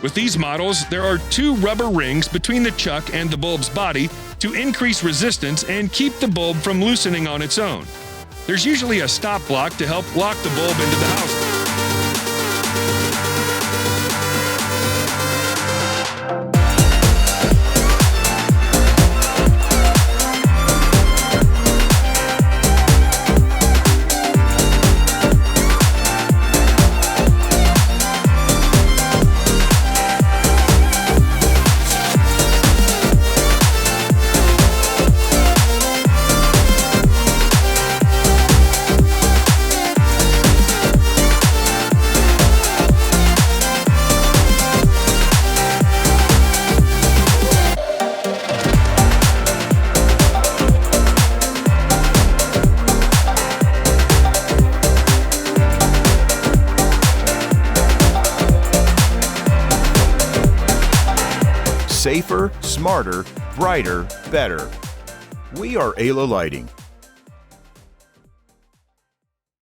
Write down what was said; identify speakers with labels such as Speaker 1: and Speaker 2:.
Speaker 1: With these models, there are 2 rubber rings between the chuck and the bulb's body to increase resistance and keep the bulb from loosening on its own. There's usually a stop block to help lock the bulb into the housing.
Speaker 2: Safer, smarter, brighter, better. We are ALA Lighting.